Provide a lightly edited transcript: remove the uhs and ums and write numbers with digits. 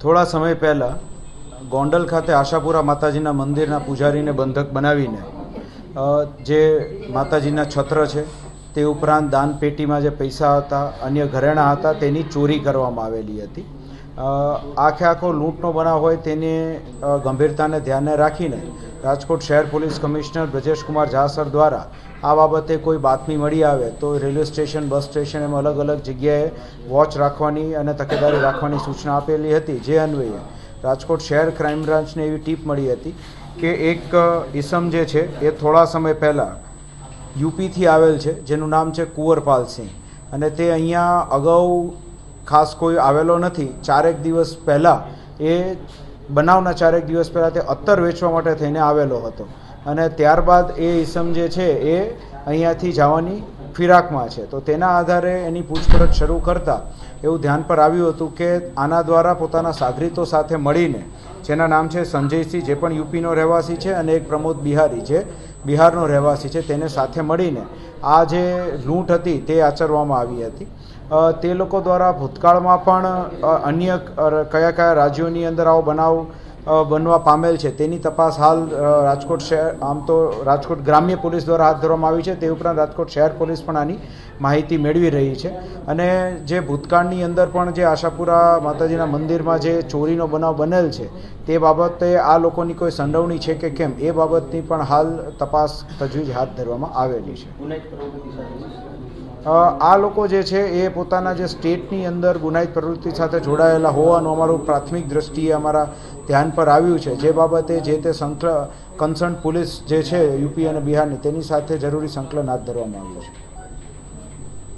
થોડા સમય પહેલાં ગોંડલ ખાતે આશાપુરા માતાજીના મંદિરના પૂજારીને બંધક બનાવીને જે માતાજીના છત્ર છે તે ઉપરાંત દાનપેટીમાં જે પૈસા હતા, અન્ય ઘરેણાં હતા, તેની ચોરી કરવામાં આવેલી હતી. આખો લૂંટનો બનાવ હોય તેને ગંભીરતાને ધ્યાને રાખીને રાજકોટ શહેર police commissioner Brajeshkumar Jha sir દ્વારા આ બાબતે કોઈ બાતમી મળી આવે તો રેલવે સ્ટેશન, બસ સ્ટેશન એમ અલગ અલગ જગ્યાએ વોચ રાખવાની અને તકેદારી રાખવાની સૂચના આપેલી હતી. જે અન્વયે રાજકોટ શહેર ક્રાઇમ બ્રાન્ચને એવી ટીપ મળી હતી કે એક ઈસમ જે છે એ થોડા સમય પહેલાં યુપીથી આવેલ છે, જેનું નામ છે કુંવરપાલ સિંહ, અને તે અહીંયા અગાઉ ખાસ કોઈ આવેલો નથી. 4 દિવસ પહેલાં એ બનાવના 4 દિવસ પહેલાં તે અત્તર વેચવા માટે થઈને આવેલો હતો અને ત્યારબાદ એ ઈસમ જે છે એ અહીંયાથી જવાની ફિરાકમાં છે. તો તેના આધારે એની પૂછપરછ શરૂ કરતાં એવું ધ્યાન પર આવ્યું હતું કે આના દ્વારા પોતાના સાગરીતો સાથે મળીને, જેના નામ છે સંજયસિંહ, જે પણ યુપીનો રહેવાસી છે, અને એક પ્રમોદ બિહારી, જે બિહારનો રહેવાસી છે, તેને સાથે મળીને આ જે લૂંટ હતી તે આચરવામાં આવી હતી. તે લોકો દ્વારા ભૂતકાળમાં પણ અન્ય કયા કયા રાજ્યોની અંદર આવો બનાવ બનવા પામેલ છે તેની તપાસ હાલ રાજકોટ શહેર, આમ તો રાજકોટ ગ્રામ્ય પોલીસ દ્વારા હાથ ધરવામાં આવી છે. તે ઉપરાંત રાજકોટ શહેર પોલીસ પણ આની માહિતી મેળવી રહી છે. અને જે ભૂતકાળની અંદર પણ જે આશાપુરા માતાજીના મંદિરમાં જે ચોરીનો બનાવ બનેલ છે તે બાબતે આ લોકોની કોઈ સંડોવણી છે કે કેમ, એ બાબતની પણ હાલ તપાસ તજવીજ હાથ ધરવામાં આવેલી છે. આ લોકો જે છે એ પોતાના જે સ્ટેટની અંદર ગુનાહિત પ્રવૃત્તિ સાથે જોડાયેલા હોવાનું અમારું પ્રાથમિક દ્રષ્ટિએ અમારા ધ્યાન પર આવ્યું છે. જે બાબતે જે તે કન્સર્ન પોલીસ જે છે યુપી અને બિહારની, તેની સાથે જરૂરી સંકલન હાથ ધરવામાં આવ્યું છે.